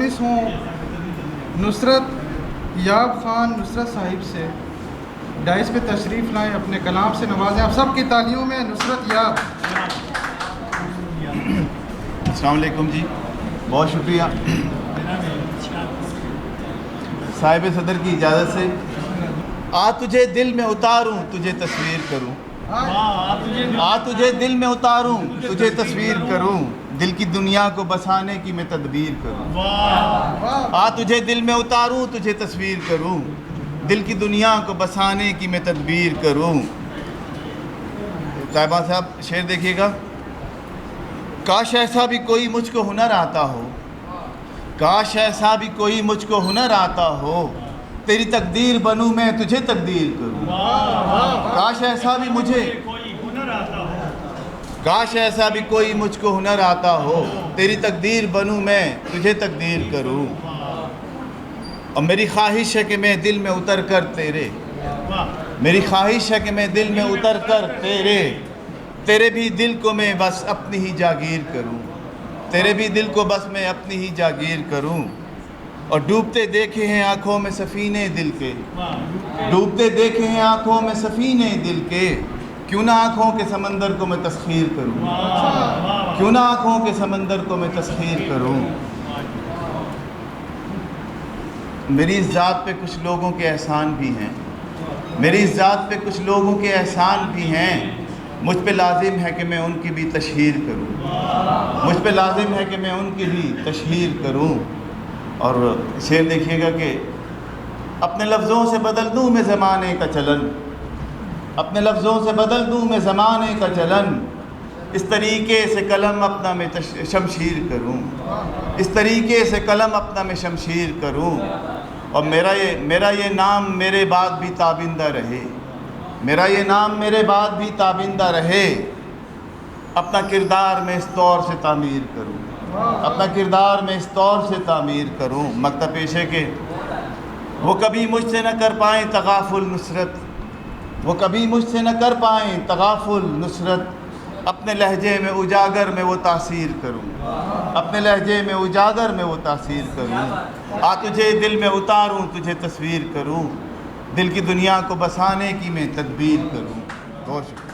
متلمس ہوں نصرت یاب خان نصرت صاحب سے ڈائس پہ تشریف لائیں، اپنے کلام سے نوازیں. آپ سب کی تالیوں میں نصرت یاب. السلام علیکم جی، بہت شکریہ. صاحب صدر کی اجازت سے آ تجھے دل میں اتاروں تجھے تصویر کروں، آ تجھے دل میں اتاروں تجھے تصویر کروں، دل کی دنیا کو بسانے کی میں تدبیر کروں. آ تجھے دل میں اتاروں تجھے تصویر کروں، دل کی دنیا کو بسانے کی میں تدبیر کروں. صاحبہ صاحب شعر دیکھیے گا. کاش ایسا بھی کوئی مجھ کو ہنر آتا ہو، کاش ایسا بھی کوئی مجھ کو ہنر آتا ہو، تیری تقدیر بنوں میں تجھے تقدیر کروں. کاش ایسا بھی مجھے کاش ایسا بھی کوئی مجھ کو ہنر آتا ہو، تیری تقدیر بنوں میں تجھے تقدیر کروں. اور میری خواہش ہے کہ میں دل میں اتر کر میری خواہش ہے کہ میں دل میں اتر کر تیرے بھی دل کو میں بس اپنی ہی جاگیر کروں، تیرے بھی دل کو بس میں اپنی ہی جاگیر کروں. اور ڈوبتے دیکھے ہیں آنکھوں میں سفینے دل کے، ڈوبتے دیکھے ہیں آنکھوں میں سفینے دل کے، کیوں نہ آنکھوں کے سمندر کو میں تسخیر کروں، کیوں نہ آنکھوں کے سمندر کو میں تسخیر کروں. میری اس ذات پہ کچھ لوگوں کے احسان بھی ہیں، میری اس ذات پہ کچھ لوگوں کے احسان بھی ہیں، مجھ پہ لازم ہے کہ میں ان کی بھی تشہیر کروں، مجھ پہ لازم ہے کہ میں ان کی بھی تشہیر کروں. اور شعر دیکھیے گا کہ اپنے لفظوں سے بدل دوں میں زمانے کا چلن، اپنے لفظوں سے بدل دوں میں زمانے کا چلن، اس طریقے سے قلم اپنا میں شمشیر کروں، اس طریقے سے قلم اپنا میں شمشیر کروں. اور میرا یہ نام میرے بعد بھی تابندہ رہے، میرا یہ نام میرے بعد بھی تابندہ رہے، اپنا کردار میں اس طور سے تعمیر کروں، اپنا کردار میں اس طور سے تعمیر کروں. مکتب پیش ہے کہ وہ کبھی مجھ سے نہ کر پائیں تغافل نصرت، وہ کبھی مجھ سے نہ کر پائیں تغافل نصرت، اپنے لہجے میں اجاگر میں وہ تاثیر کروں، اپنے لہجے میں اجاگر میں وہ تاثیر کروں. آ تجھے دل میں اتاروں تجھے تصویر کروں، دل کی دنیا کو بسانے کی میں تدبیر کروں. بہت شکریہ.